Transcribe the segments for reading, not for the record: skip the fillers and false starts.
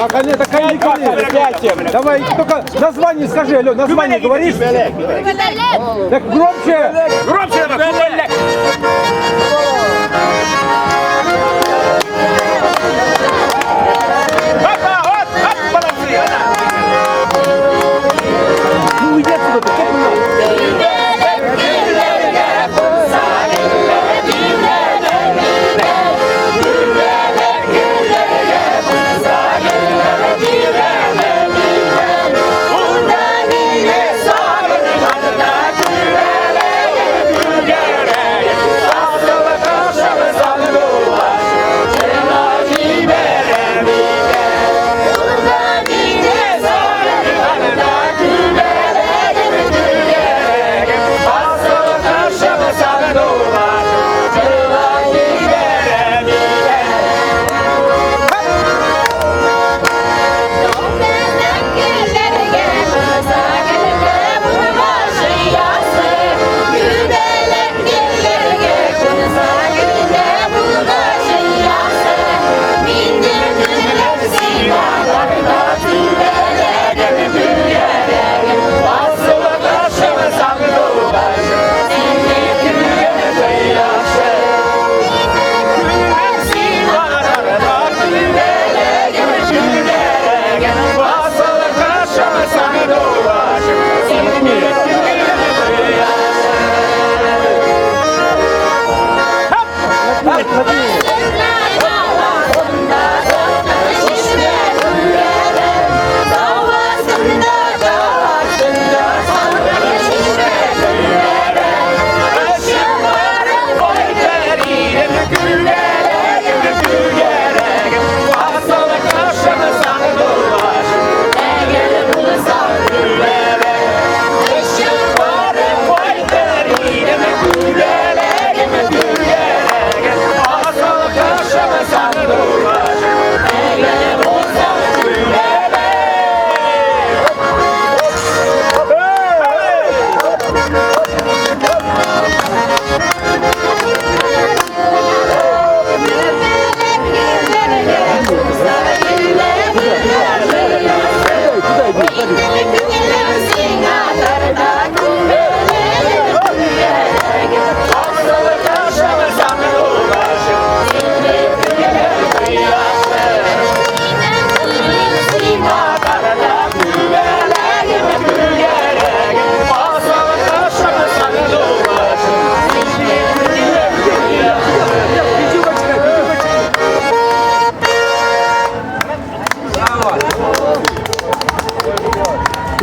Это коньяк. Давай, только название скажи, Алён, название говоришь? Так громче. Громче давай. Ну иди отсюда, ты как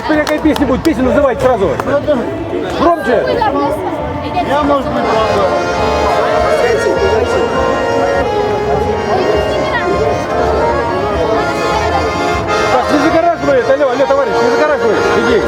Теперь какая песня будет? Песню называть сразу. Громче. Я, может быть, Так, не загораживает, алло, товарищ, не загораживает. Иди.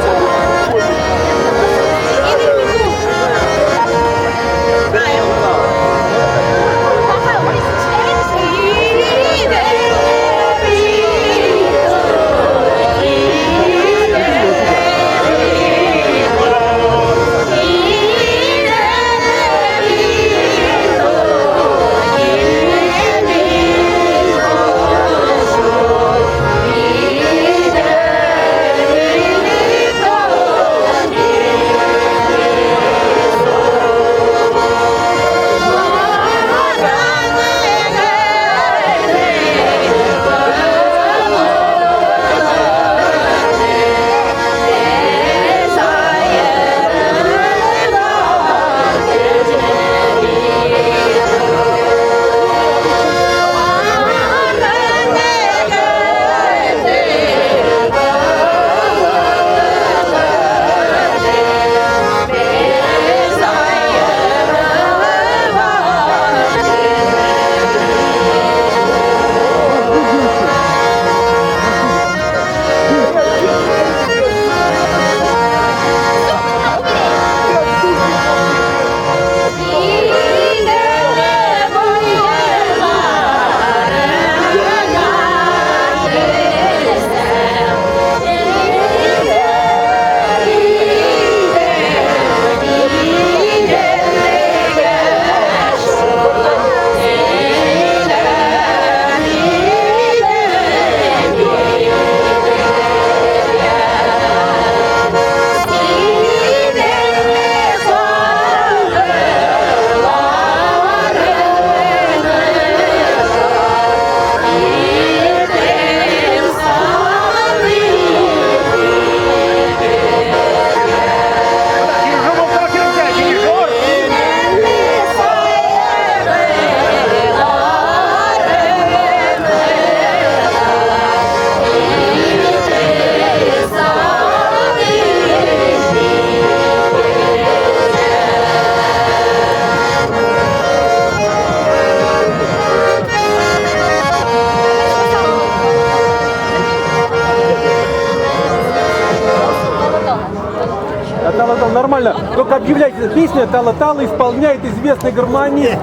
удивляйтесь, песня Тала-Тала исполняет известный гармонист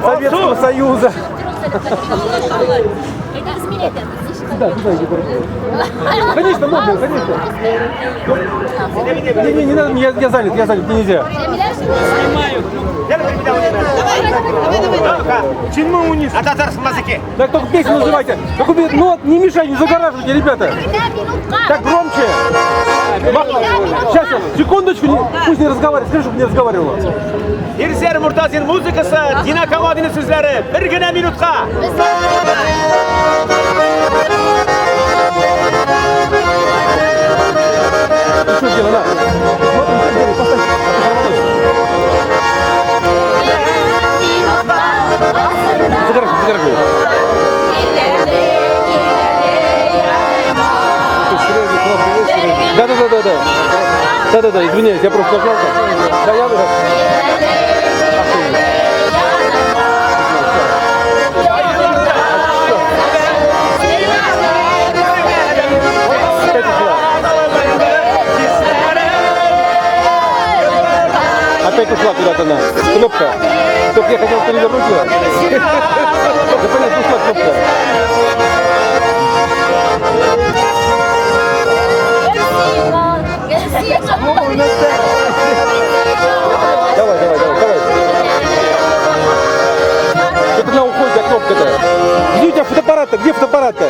Советского Союза. Да, туда иди, дорогой. Конечно, можно, конечно. Не надо, я занят, мне нельзя. А татарском языке? Так только песню называйте. Ну, не мешай, не загораживайте, ребята. Так громче. Сейчас, секундочку, пусть не разговаривает, скажи, чтобы не разговаривала. Ирсер Муртазин музыкасы, Дина Камадин'in sözleri, bir gene minutка. Что делать, на? Смотрим, что делать, поставь. Загораживай. Да, извиняюсь, я просто нажал. Да, я опять ушла куда-то на кнопка. Только я хотел перевернуть ее. Да понятно, ушла кнопка. Давай. Что-то на уходит, а кнопка-то. Где у тебя фотоаппарат-то? Где фотоаппарат-то?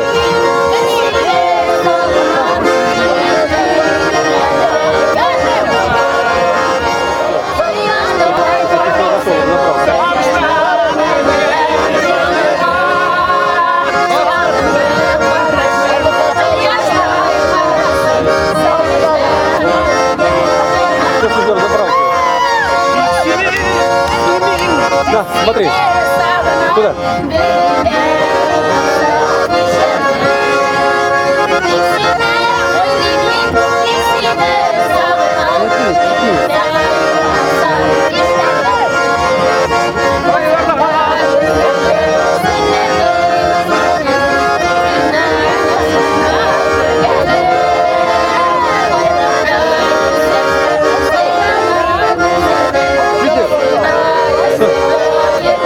Да, смотри. Куда?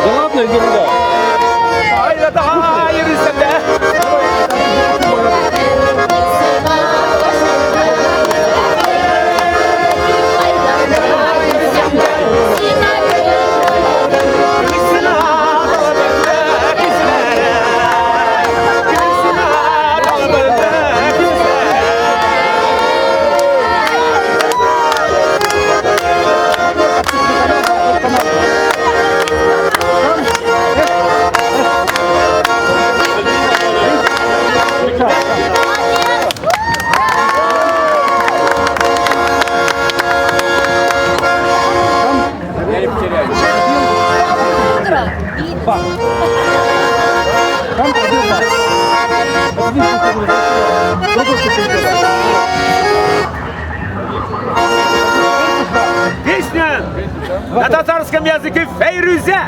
Да ладно, ерунда. Hayır istedi. Песня на татарском языке Фейрюзе.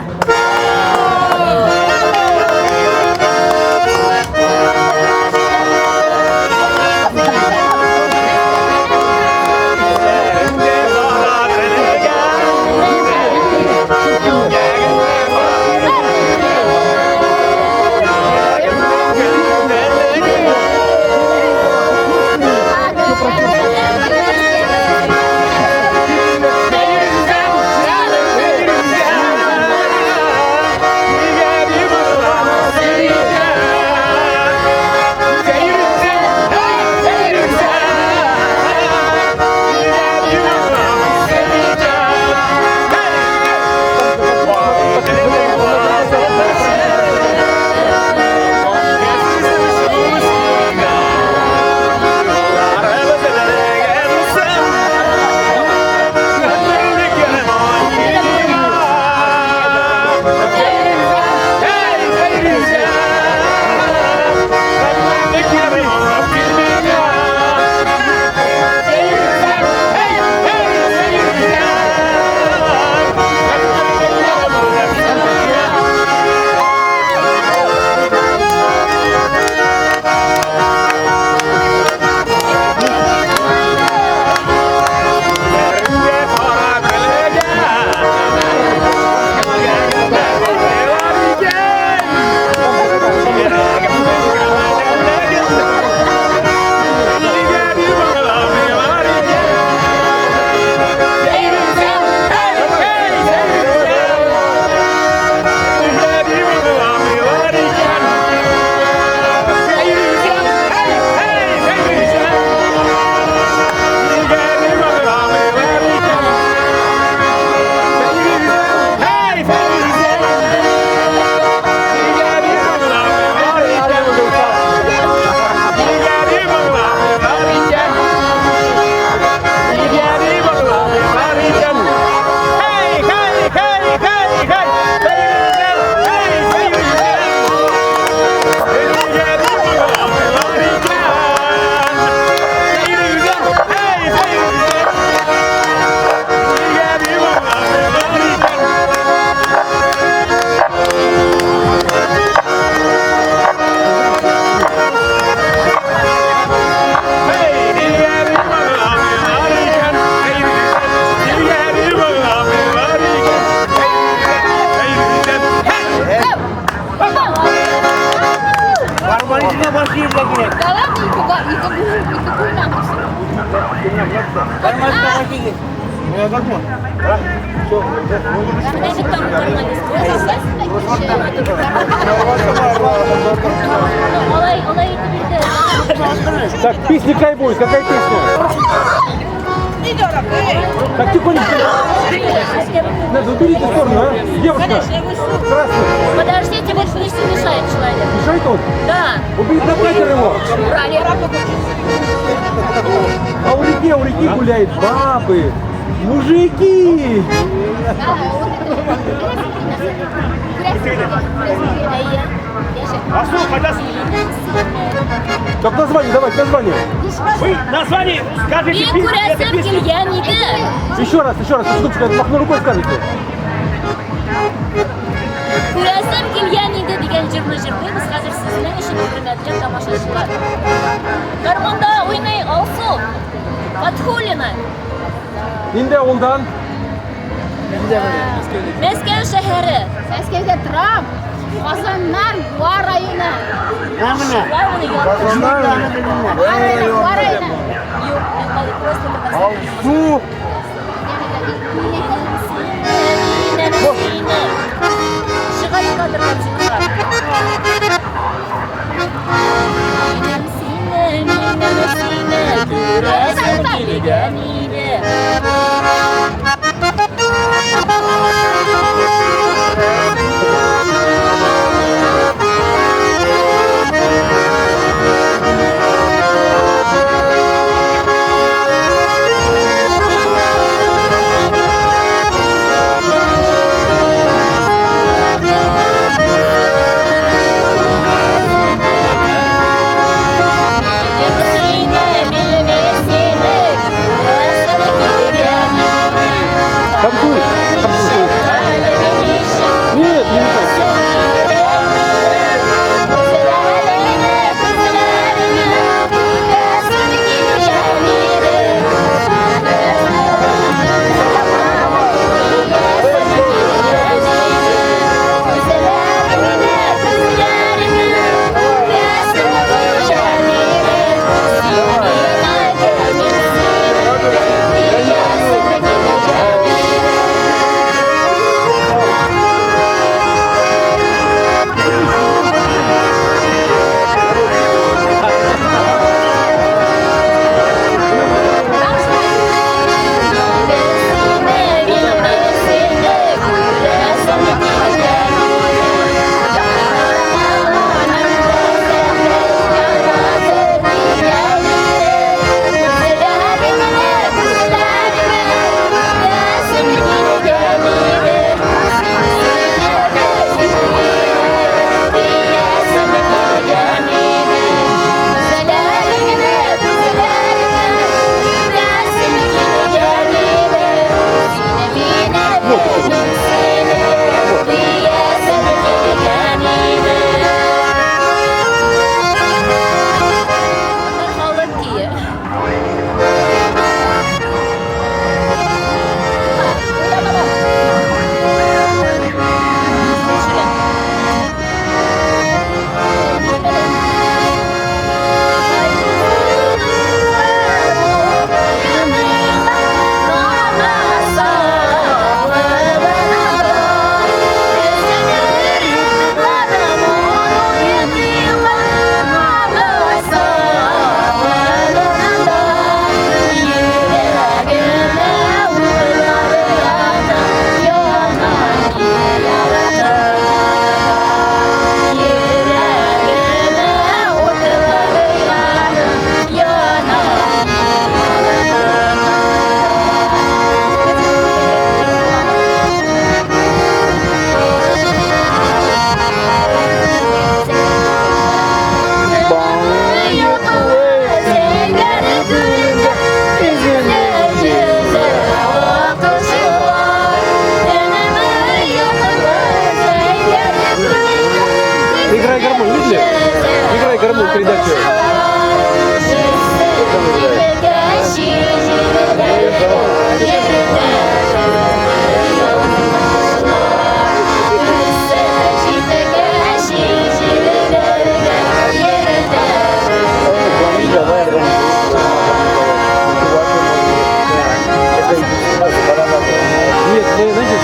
Так, песни Кайбой, какая песня? Так, тихонечко. Надо, уберите в сторону, а? Девушка. Красный. Подождите, вот пусть не мешает человек. Мешает он? Да. Уберите на катер его. Убрали. А у реки гуляют бабы, мужики. Асу, подожди. Как название, давайте название. Вы название скажите. Мен көрәсем келген еді. Еще раз, секундочку, махну рукой скажите. Көрәсем келген еді деген жырлы жырлаймыз. Қазір сіздің үшін құрметті тамашашылар. Гармонда ойнай Алсу Фатхуллина. Нинде ауылдан? Мәскеу шәһәрі. Мәскеуде тұрам. Қазаннан Буа районы. Районы yok. Буа районы. Yok, мен қалай просто Татарстан. Су. Шығай кадрдан жинаған. Сені көрәсем келген еді.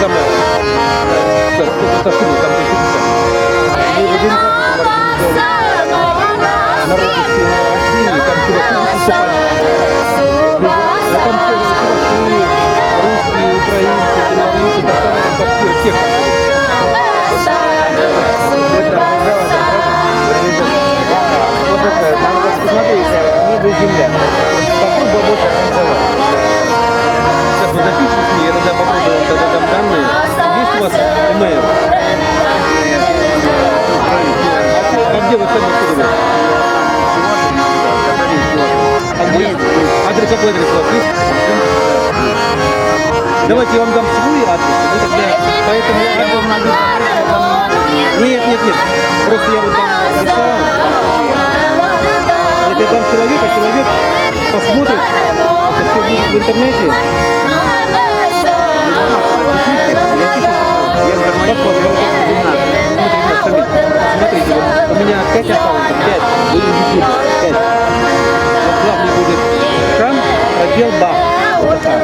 самое. Там сейчас вы запишите мне, я тогда попробую, тогда дам данные. Есть у вас email? А где вы сами откуда? Адрес какой адрес у вас есть? Давайте я вам дам свой адрес, вы тогда поэтому адрес надо. Нет. Просто я вот дам ресторан. Это я дам человека, человек посмотрит, это все будет в интернете. Смотрите, вот у меня 5 аккаунтов, 5, вы видите 5. Вот главный будет Шам, пробел Бах. Вот так.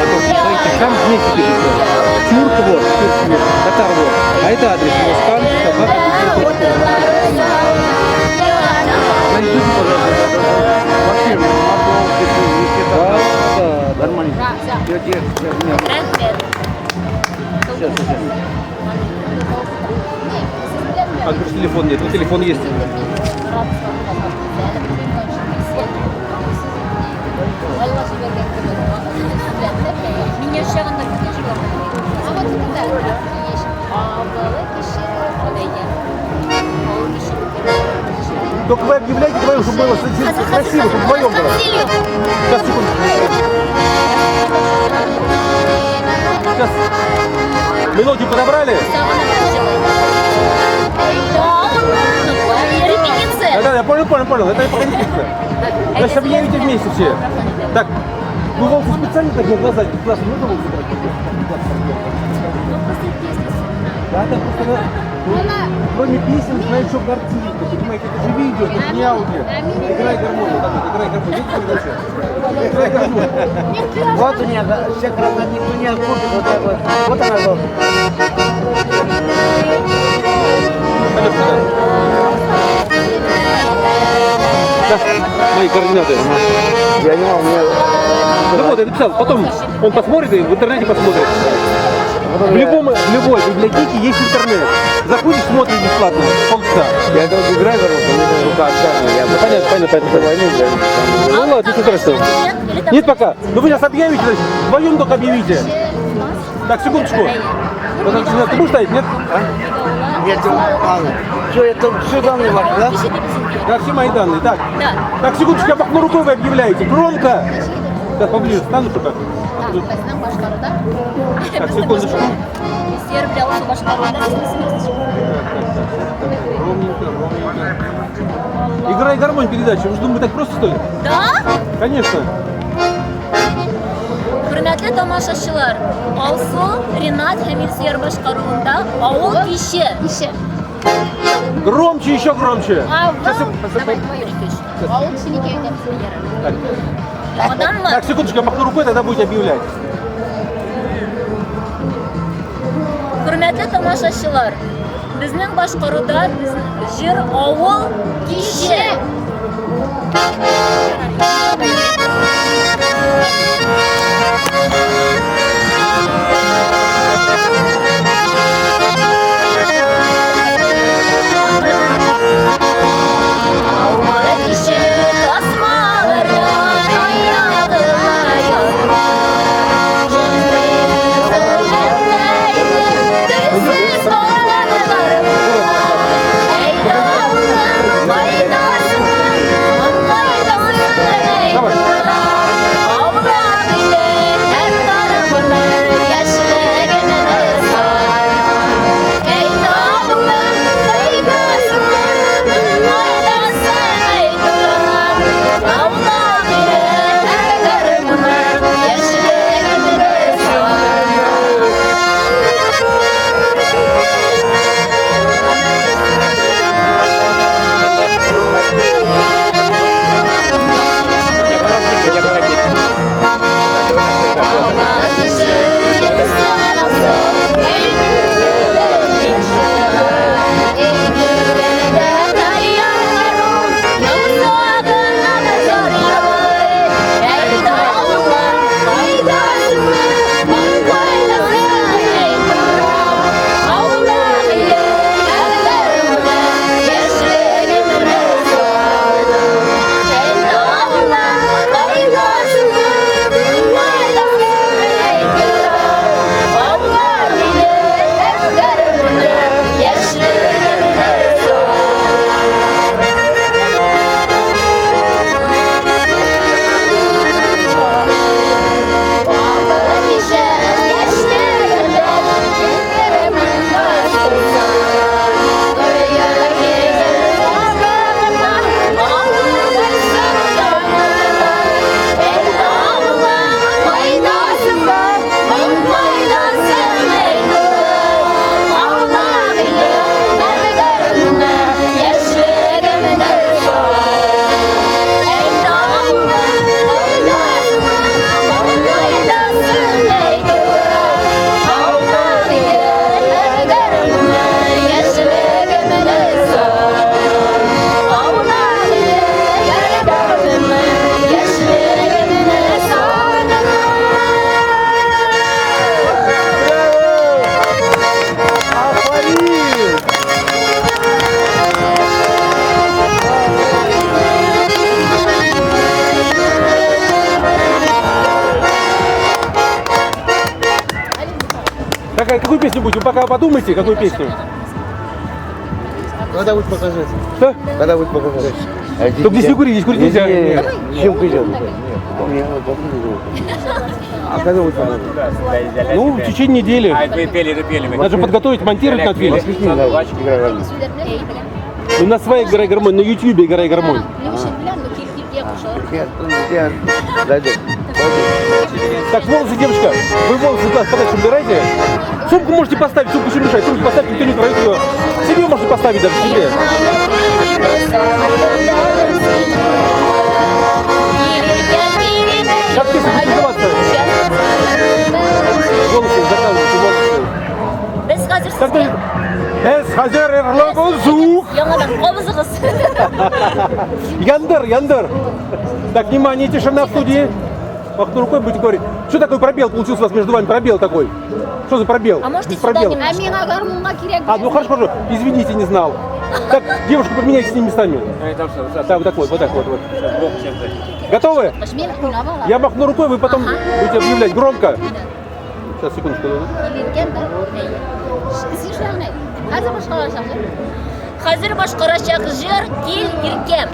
Потом смотрите, Шам вместе пишется. Тюрк вот, татар вот. А это адрес Москан, собака, найдите, пожалуйста. Машину, нормально. Сейчас. Адрес телефон нет, вот телефон есть. Только вы объявляете вдвоем, чтобы было красиво, чтобы вдвоем было. Сейчас, секундочку. Сейчас. Мелодию подобрали? Да, я понял. Это репетиция. Значит, объявите вместе все. Так, вы волосы специально так на глаза можно волосы брать? Да, просто кроме песен, знаешь, что картинка, понимаете, это же видео, это не аудио. Играй гармонию, играй гармонию. Видите передачу? Играй гармонию. Вот у меня всех разных никто не откупит, вот так вот. Вот она вот. Пойдем сюда. Сейчас мои координаты. Я не могу, мне... Ну вот, я написал, потом он посмотрит и в интернете посмотрит. В любой библиотеке есть интернет. Заходишь, смотришь бесплатно, полчаса. Я это вот играю, у меня рука отказывает. Я Понятно. войну, да. Ну ладно, не страшно. Нет пока. Ну вы сейчас объявите, значит, вдвоем только объявите. Так, секундочку. Ты будешь ставить, нет? Нет, что, это все данные ваши, да? Да, все мои данные. Так, Да. так, секундочку, я махну рукой, вы объявляете. Громко. Так, поближе стану только. Так, секундочку. Ровненько. Играй гармонь передачу. Вы же думаете, так просто, что ли? Да? Конечно. Hürmetli tamaşaçılar, Alsu Rinat Hemilsiyer başqaruvunda Avul kişi. Громче, еще громче. Одан mı? Так, секундочку, я махну рукой, тогда будете объявлять. Hürmetli tamaşaçılar, bizning boshqaruvda jir Avul kişi. Какую песню будете? Вы пока подумайте, какую песню. Когда-нибудь покажите. Что? Когда-нибудь покажите. Только здесь не курить, здесь курить нельзя. Чем придет? А когда будет покажете? Ну, в течение недели. Надо же подготовить, монтировать надо фильм. У нас своя играй гармонь, на ютубе играй гармонь. Зайдет. Так, волосы, девочка, вы волосы туда подальше убирайте. Сумку можете поставить, сумку еще мешает. Сумку поставить, никто не троит ее. Себе можете поставить даже, себе. Как песня будет называться? Волосы закалываются, волосы. Biz hozir Как sizga Хазер Эрлогозух. yangidan qobuzig'iz. Яндер. Так, внимание, тишина в студии. Махну рукой, будете говорить. Что такое пробел получился у вас между вами? Пробел такой. Что за пробел? А может, и Без сюда пробела. немножко? Амина гармонга керек. Ну хорошо. Извините, не знал. Так, девушку поменяйте с ними местами. Да, вот так вот. Готовы? Мashmel kunava. Я махну рукой, вы потом будете объявлять громко. Сейчас, секундочку. Sizlarni. Hozir boshqarasiz. Hozir boshqarashaq jir kel yirkam.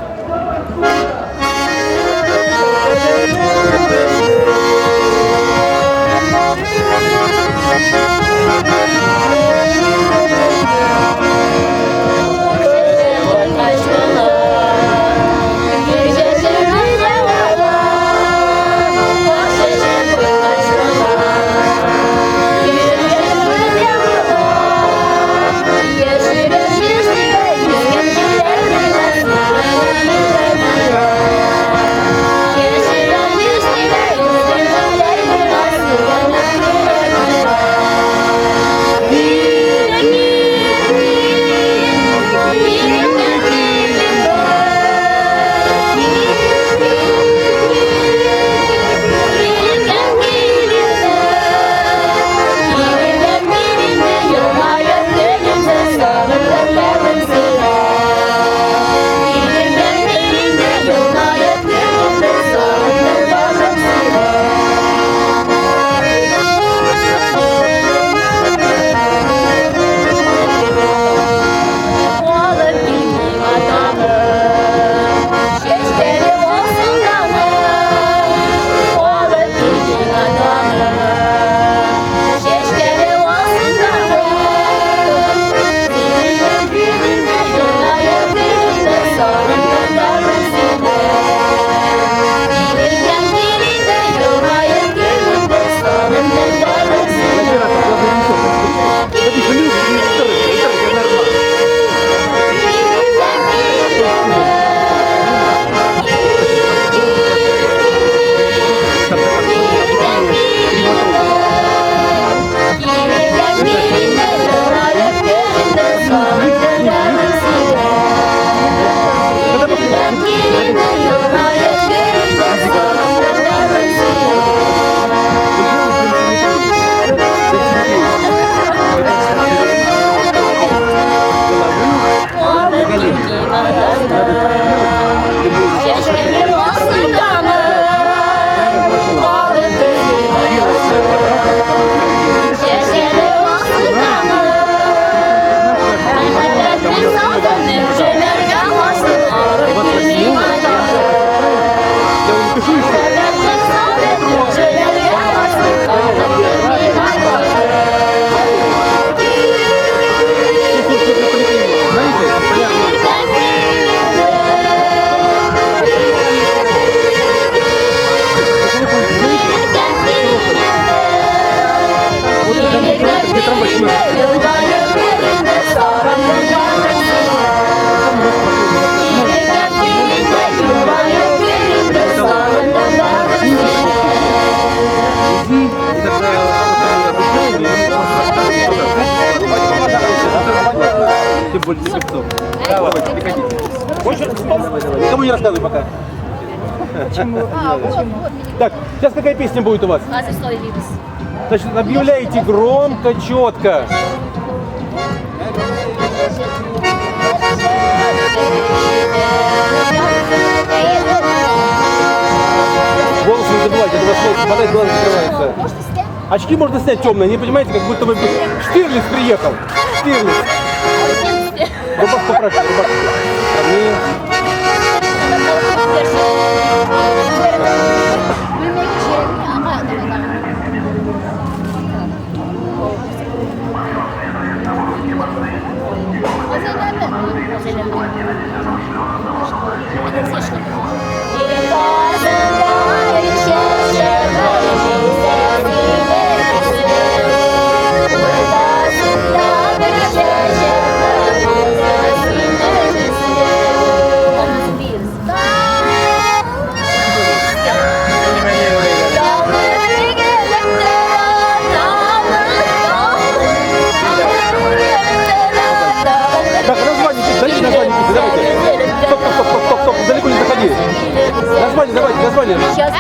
Тем более слепцов. Давайте, приходите. Никому не рассказывай пока. Так, сейчас какая песня будет у вас? Hozir so'ylaymiz. Значит, объявляете громко, четко. Голос не забывайте, это у вас попадает, глаз закрывается. Может, Очки можно снять темные, не понимаете, как будто бы Штирлиц приехал. Штирлиц. Рубашку поправьте, рубашку. Они... Bilmek gerekmiyor ama demek. Так, название, дайте название, давайте. Стоп, далеко не заходи. Название, давайте, название. Сейчас.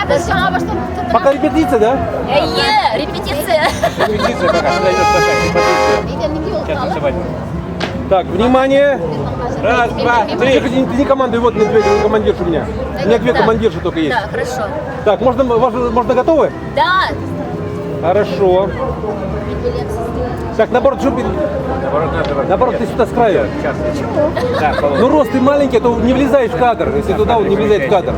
Пока репетиция, да? Репетиция. Репетиция пока, сюда идет репетиция. Сейчас танцевать. Так, внимание. Раз, два, Ты три. не командуй, вот медведь, командирша у меня. У меня две командирши только есть. Да, хорошо. Так, можно готовы? Да. Хорошо. Так, наоборот, что... Наоборот, ты сюда с краю. Сейчас. Да, положим. Ну, рост ты маленький, а то не влезаешь в кадр. Если туда, он не влезает в кадр.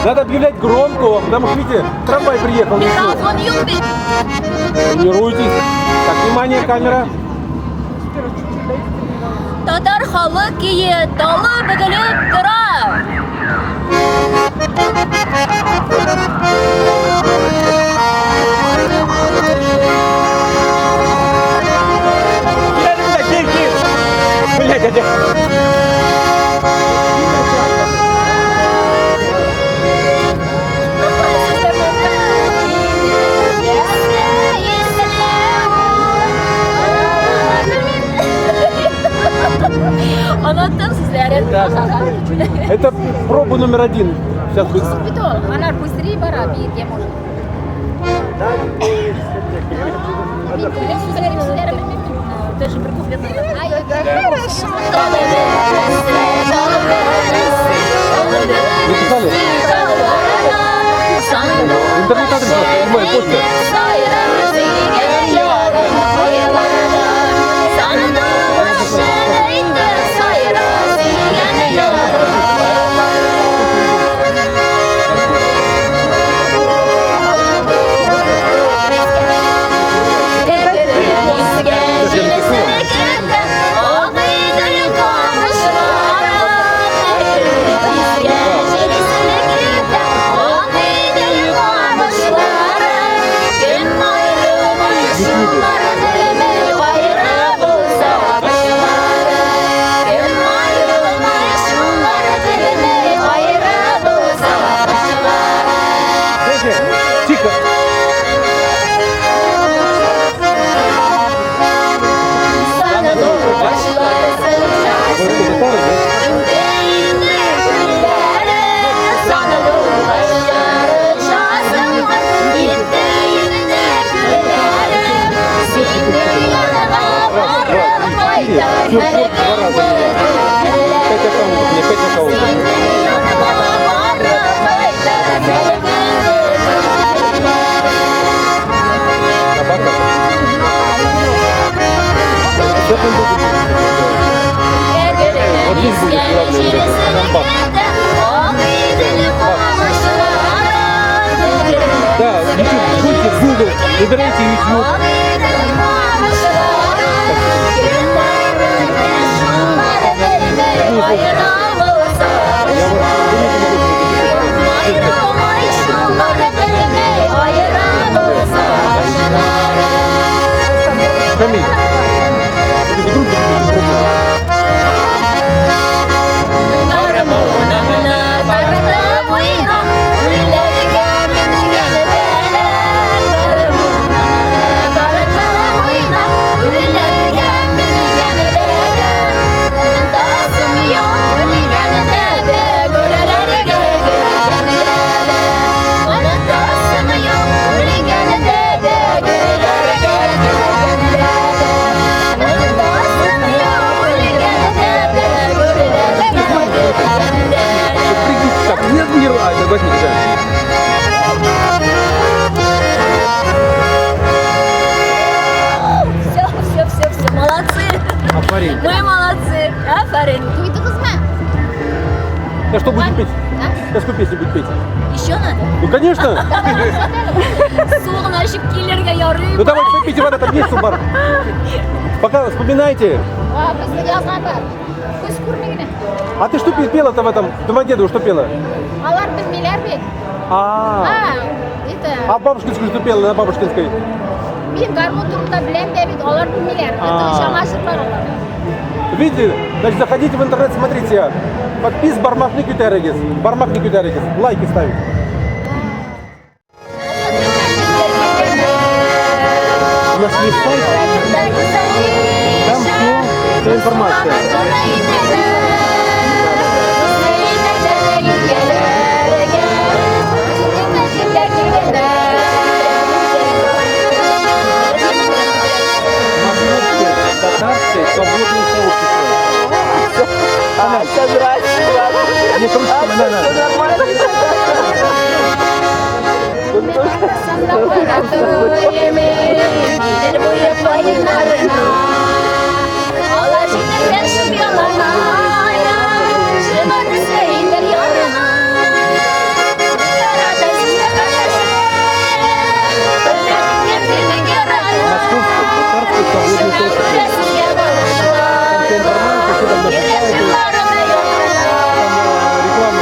Надо объявлять громко, потому что, видите, трамвай приехал. Микрофон юбит. Тренируйтесь. Так, внимание, камера. Татар халық кие далы бігіліп тұра. Блядь, дядя. Anlattım sizlere. Это проба номер один. Сейчас будет. Питон, она быстрее пора, бит, я может. Даже прикупленные. Вы писали? Интернет-адрес ваш, моя почта. Тихо. Пять аккаунтов, мне 5 аккаунтов. Собака. Сейчас он будет. Вот здесь будет главное. Компакт. Да, YouTube, будьте в Google, выбирайте YouTube. Камиль, это вдруг Да что будете петь? Да? Да что песню будете петь? Еще надо? Ну, конечно. Суғын ашып келерге ярый. Ну, давайте попейте в этом месте, бар. Пока вспоминайте. Ва, бізді жазған бар. Көз көрмегіне. А ты что пела-то в этом? Домодедово что пела? Алар білмейлер бе? А Это, бабушкинскую что пела на бабушкинской? мен гармон турында білем бе бит, алар білмейлер. Это жаңашырлар олар. Видите? Значит, заходите в интернет, смотрите. Подпис бармакны күтәрегез. Бармакны күтәрегез. Лайки ставить. У нас есть сайт. Там вся информация. Татарское свободное сообщество. Нет, ручки,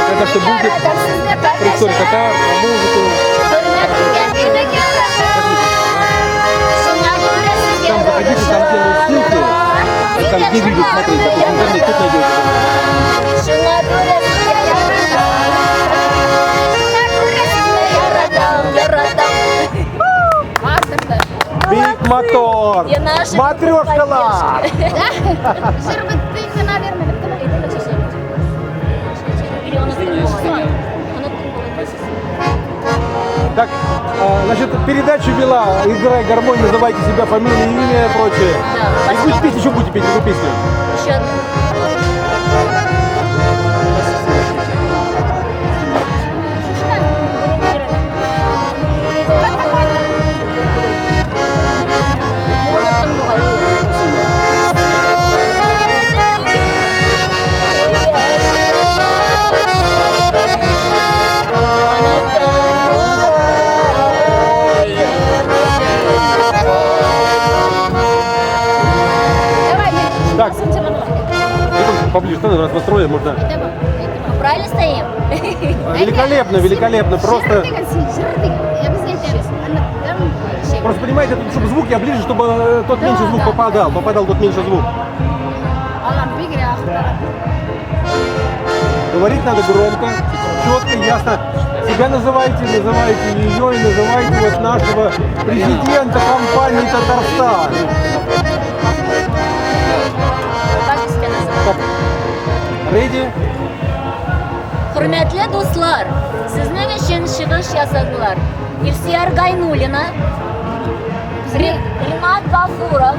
когда что будет, приколь татар, музыку. Там заходите, там делают ссылки, и там где видео смотреть, допустим, в интернете тут найдете. Биг мотор, матрешкала. Жыр бітті, наверное, бітті ма? Так, значит, передачу вела «Играй гармонь», называйте себя, фамилия, имя и прочее. Да, И какую песню еще будете петь, какую песню? Еще Так, поближе, что раз построили, можно. правильно стоим? Великолепно, великолепно, просто. Жыр деген сен, жыр деген. Я бізге айтамыз. Там Просто понимаете, тут, чтобы звук я ближе, чтобы тот меньше звук да. попадал тот меньше звук. алар бигре ақтар. Говорить надо громко, четко, ясно. Себя называйте ее и называйте вот нашего президента компании Татарстан. Так, ready? Hürmetli dostlar, sizning uchun shigish yasadılar. Ilsiar Gaynulina, Rinat Gafurov,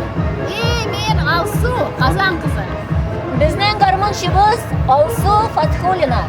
Men Алсу, Қазан қызы. bizning garmonchimiz Alsu Fathulina.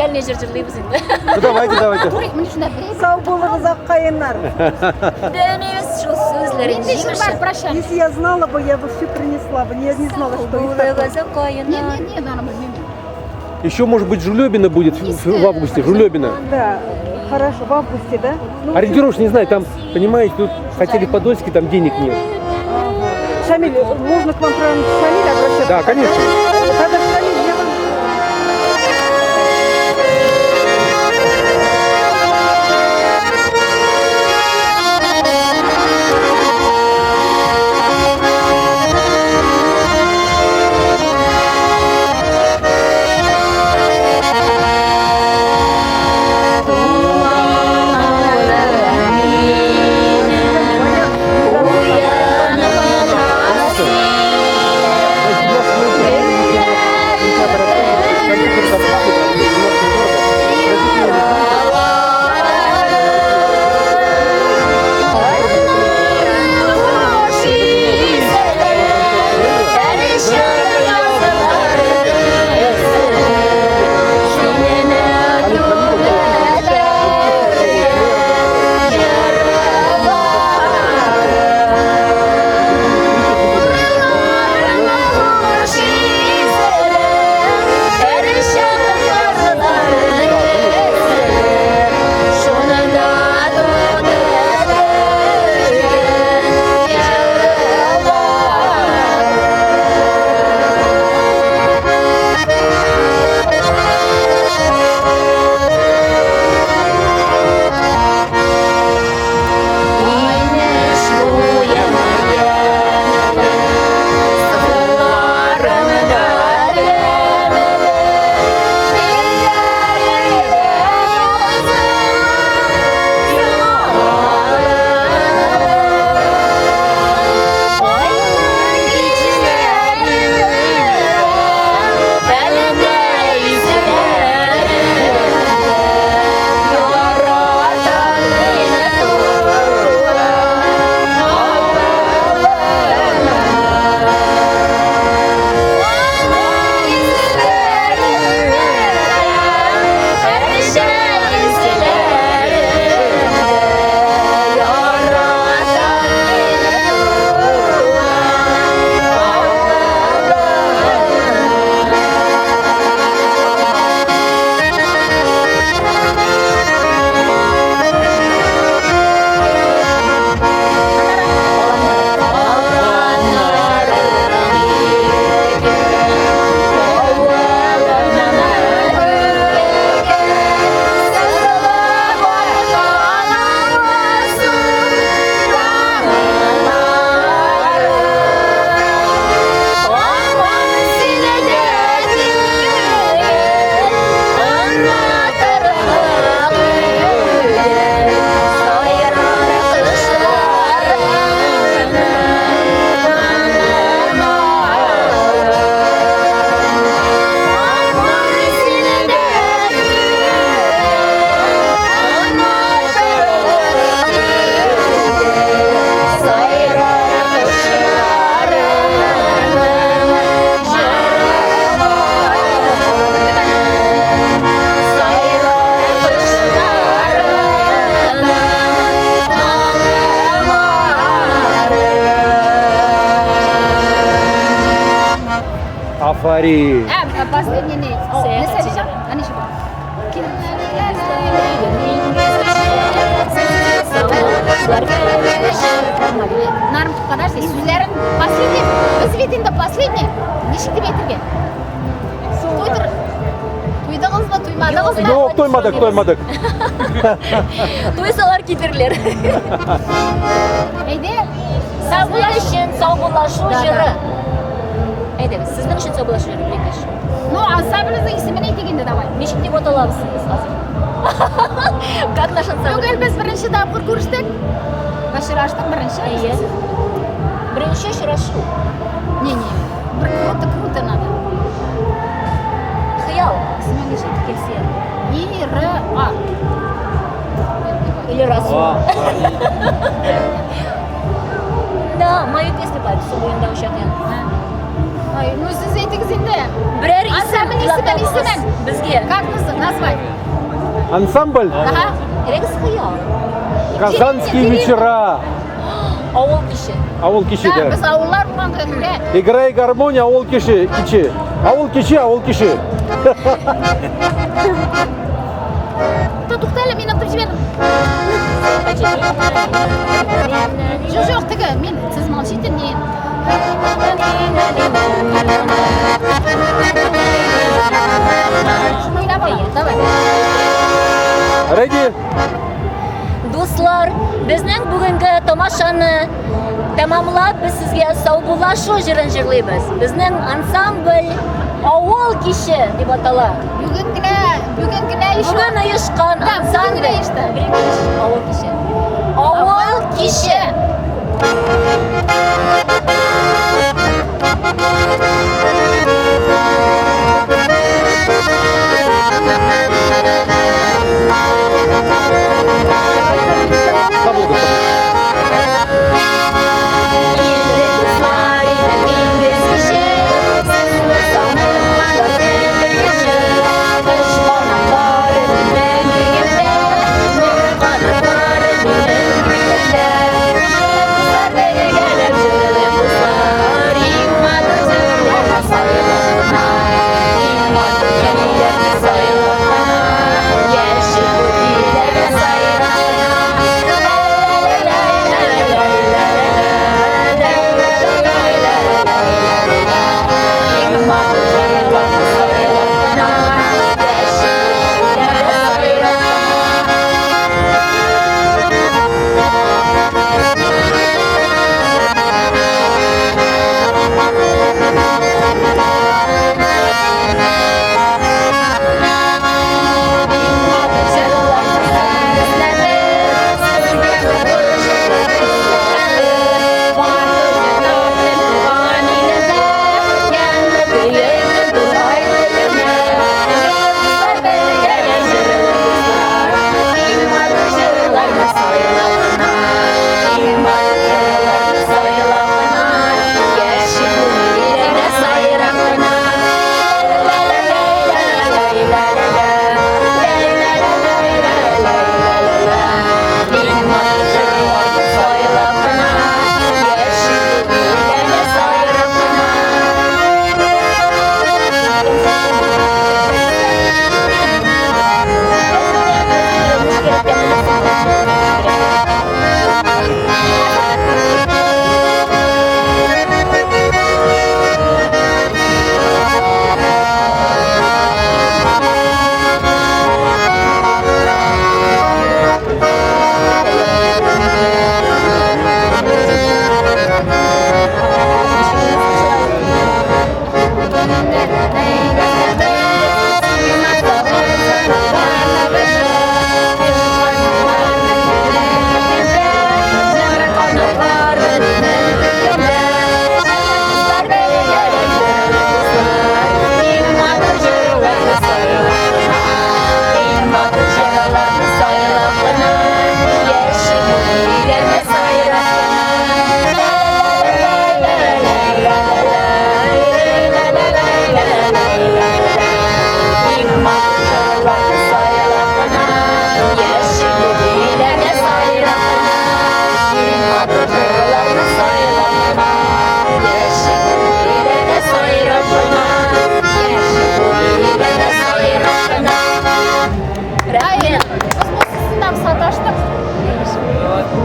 прощальный жыр-жырлайбыз енді. Ну давайте. Міне шундай бір Сау болыңыз аққайындар. Дәмес шул сөзләрен Менде жыр бар, прощальный. Если я знала бы, я бы все принесла бы. Я не знала, что их такое. Нет, она білмеймін. Еще, может быть, Жулебина будет в августе. Жулебина. Да, хорошо, в августе, да? Ну, Ориентировочно, не знаю, там, понимаете, тут хотели Подольске, там денег нет. Шамиль, можно к вам прям Шамиль обращаться? Да, конечно. Когда Шамиль, я вам... Афари. Последний не. Не садишься? Они что? Нарм, подожди, сөздерін последний, посветінде последний, нешік деп етілген? Тойдыңыз ба, тоймадыңыз ба? Yok, toymadık. Тойсалар кетерлер. Әйде? Сау үшін саубулашу жыры. Әйдеңіз, сіздің үшін саубулашу жыры біліңіз. Ну, ансамбліңіздің ісімін етегенде давай. Нешік деп оталабысыңыз қазір? Как наш ансамбль? Бүгін біз бірінші тапқыр көрістік. Шыраштың бірінші. Иә. Бірінші шырашу. Не. Бір круто надо. Хыял. Ісімен нешік келсе. И-Р-А. Или Расул. Да, мою песню поют, с собой да, ущакаем. Ay, ну siz aytыңыз енді. Biror ism Ansambl tilab ismin, topingiz ismin. bizga. Как назвать? Ансамбль Ага. Рексхия. «Казанские вечера». Авыл киши. Ауыл кеші, Да, да. biz avullar bugan köyde. Играй гармония, ауыл кеші, кичи. Ауыл кеші, ауыл кеші. To'xtala, men o'qitib jiberaman. Yo'q, tigi, men siz молчите, men. Shuni o'ylab oling, давай. Ready? Do'stlar, bizning bugungi tomoshani tamomlab biz sizga sovg'ulashuv jirin jig'laymiz. Bizning ansambl Avul kishi deb ataladi. Bugünküne iş var. Bugun uyushgan Da, ansambl bugünküne işte. Avul kishi. Avul kishi. Kabul kılın.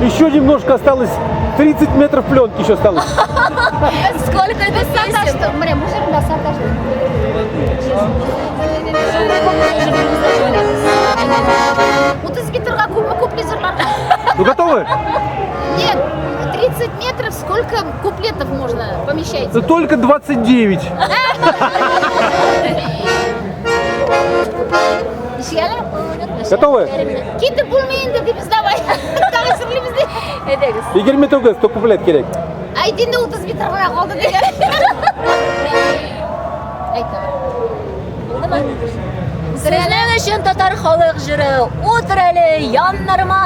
Еще немножко осталось. 30 метров пленки еще осталось. Сколько Biz песен? sataştık. Mire, bu жерде sataştık. 30 метрға куплетлер. Ну готовы? Нет, 30 метров сколько куплетов можно помещать? Да только 29. Ишкәле? Готовы? Кетіп болмайынды деп біз давай. Тағы сүрлімізде. Ederiz. 20 метрге 100 куплет керек. Айденде 30 метрға қалды деген. Айт давай. Булдымы? Сезнең өчен татар халык җыры утыр әле яннарыма.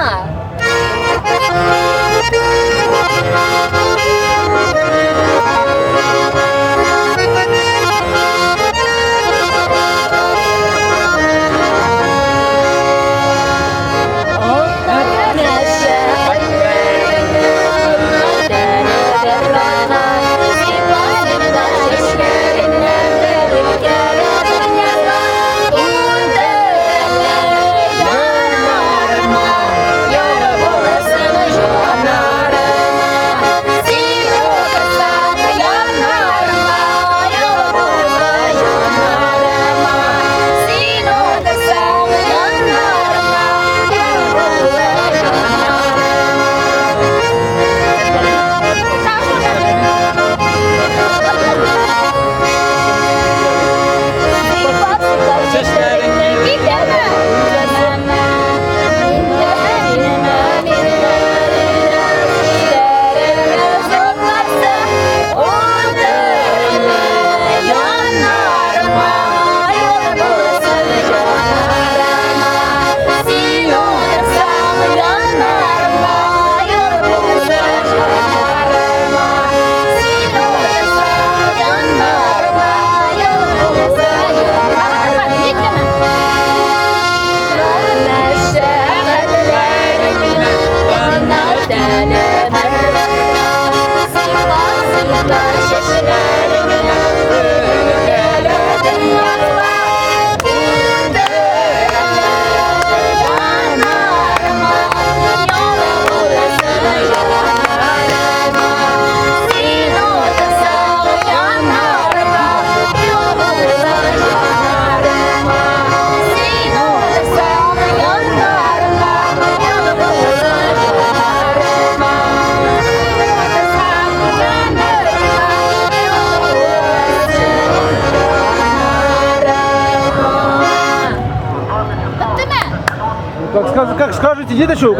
как скажете, где-то что?